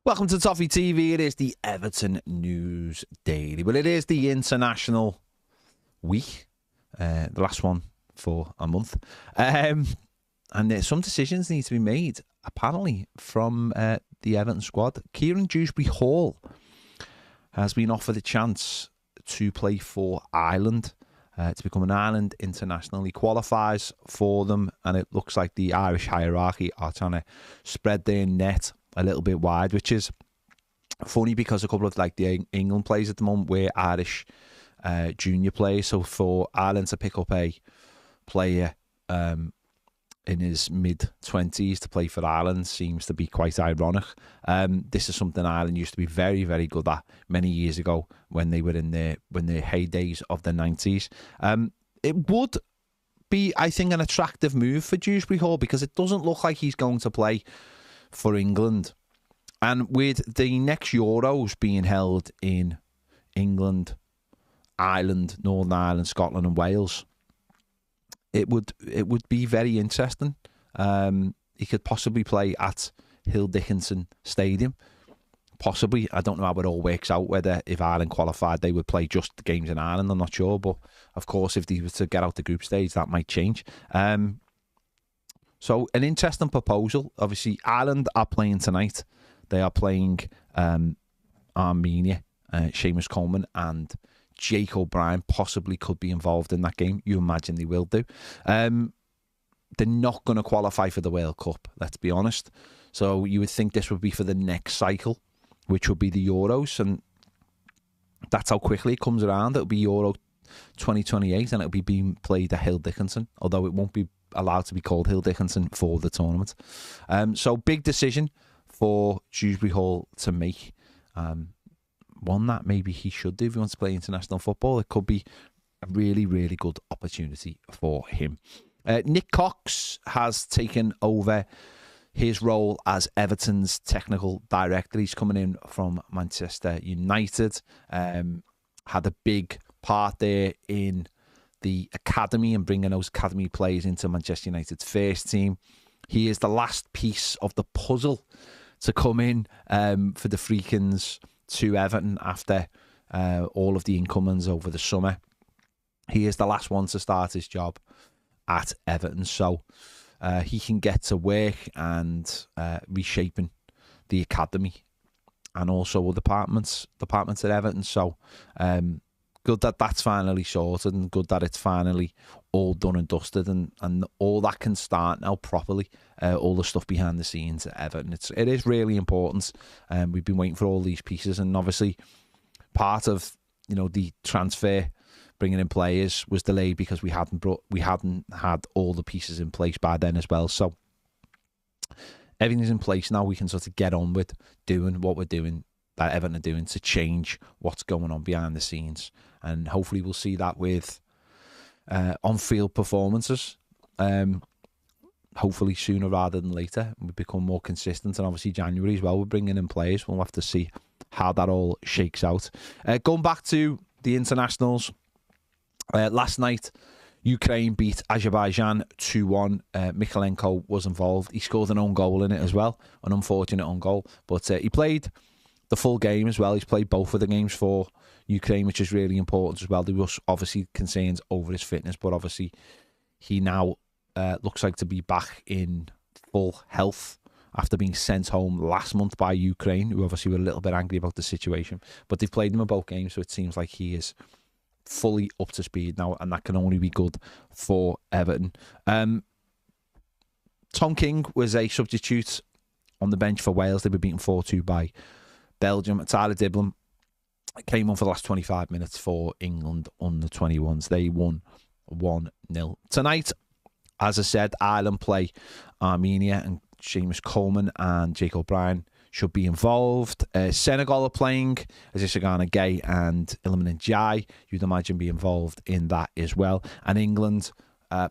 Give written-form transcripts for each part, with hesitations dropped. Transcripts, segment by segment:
Welcome to Toffee TV. It is the Everton News Daily. Well, it is the international week, the last one for a month. And some decisions need to be made, apparently, from the Everton squad. Kiernan Dewsbury-Hall has been offered a chance to play for Ireland, to become an Ireland international. He qualifies for them, and it looks like the Irish hierarchy are trying to spread their net a little bit wide, which is funny because a couple of the England players at the moment were Irish junior players. So for Ireland to pick up a player in his mid-20s to play for Ireland seems to be quite ironic. This is something Ireland used to be very, very good at many years ago when they were in their heydays of the 90s. It would be, I think, an attractive move for Dewsbury-Hall because it doesn't look like he's going to play for England. And with the next Euros being held in England, Ireland, Northern Ireland, Scotland and Wales, it would be very interesting. He could possibly play at Hill Dickinson Stadium. Possibly. I don't know how it all works out, whether if Ireland qualified they would play just the games in Ireland. I'm not sure. But of course, if they were to get out the group stage, that might change. So an interesting proposal. Obviously, Ireland are playing tonight. They are playing Armenia. Seamus Coleman and Jake O'Brien possibly could be involved in that game. You imagine they will do. They're not going to qualify for the World Cup, let's be honest. So you would think this would be for the next cycle, which would be the Euros. And that's how quickly it comes around. It'll be Euro 2028 and it'll be being played at Hill Dickinson, although it won't be allowed to be called Hill Dickinson for the tournament. So big decision for Dewsbury-Hall to make. One that maybe he should do if he wants to play international football. It could be a really, really good opportunity for him. Nick Cox has taken over his role as Everton's technical director. He's coming in from Manchester United. Had a big part there in the academy and bringing those academy players into Manchester United's first team. He is the last piece of the puzzle to come in for the Freakins to Everton after all of the incomings over the summer. He is the last one to start his job at Everton, so he can get to work and reshaping the academy and also all departments at Everton. So good that that's finally sorted and good that it's finally all done and dusted and all that can start now properly. All the stuff behind the scenes at Everton. It is really important. We've been waiting for all these pieces, and obviously part of the transfer, bringing in players, was delayed because we hadn't had all the pieces in place by then as well. So everything's in place now. We can sort of get on with doing what we're doing, that Everton are doing, to change what's going on behind the scenes, and hopefully we'll see that with on-field performances. Hopefully sooner rather than later. We become more consistent, and obviously January as well, we're bringing in players. We'll have to see how that all shakes out. Going back to the internationals, last night Ukraine beat Azerbaijan 2-1. Mikhalenko was involved. He scored an own goal in it as well, an unfortunate own goal, but he played the full game as well. He's played both of the games for Ukraine, which is really important as well. There was obviously concerns over his fitness, but obviously he now looks like to be back in full health after being sent home last month by Ukraine, who obviously were a little bit angry about the situation. But they've played him in both games, so it seems like he is fully up to speed now, and that can only be good for Everton. Tom King was a substitute on the bench for Wales. They were beaten 4-2 by Belgium. Tyler Diblam came on for the last 25 minutes for England under 21s. They won 1-0. Tonight, as I said, Ireland play Armenia, and Seamus Coleman and Jake O'Brien should be involved. Senegal are playing Azizagana Gay and Iliman Ndiaye. You'd imagine be involved in that as well. And England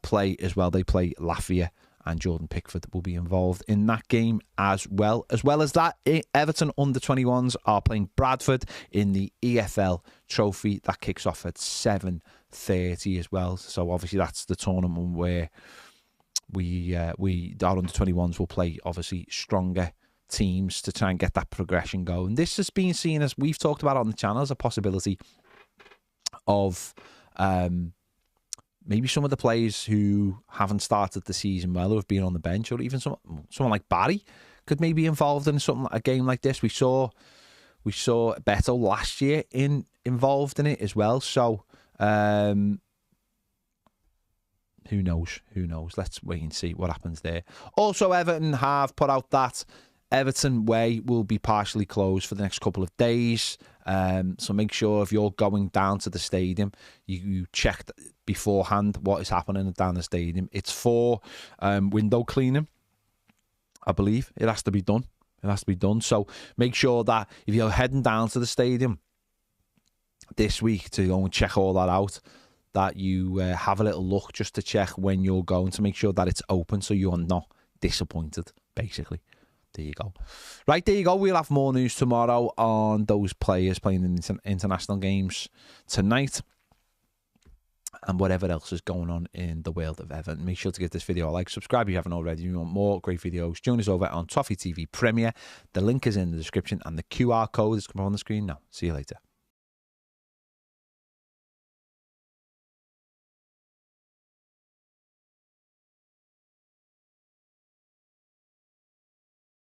play as well. They play Latvia, and Jordan Pickford will be involved in that game as well. As well as that, Everton under 21s are playing Bradford in the EFL Trophy. That kicks off at 7:30 as well. So obviously that's the tournament where our under 21s will play obviously stronger teams to try and get that progression going. This has been seen, as we've talked about on the channel, as a possibility of maybe some of the players who haven't started the season well, who have been on the bench, or even someone like Barry could maybe be involved in a game like this. We saw Beto last year involved in it as well. So who knows? Let's wait and see what happens there. Also, Everton have put out that Everton Way will be partially closed for the next couple of days. So make sure if you're going down to the stadium, you check beforehand what is happening down the stadium. It's for window cleaning, I believe. It has to be done. So make sure that if you're heading down to the stadium this week to go and check all that out, that you have a little look just to check when you're going, to make sure that it's open so you're not disappointed, basically. There you go. Right, there you go. We'll have more news tomorrow on those players playing in international games tonight and whatever else is going on in the world of Everton. Make sure to give this video a like, subscribe if you haven't already. If you want more great videos, join us over on Toffee TV Premier. The link is in the description and the QR code is coming on the screen now. See you later.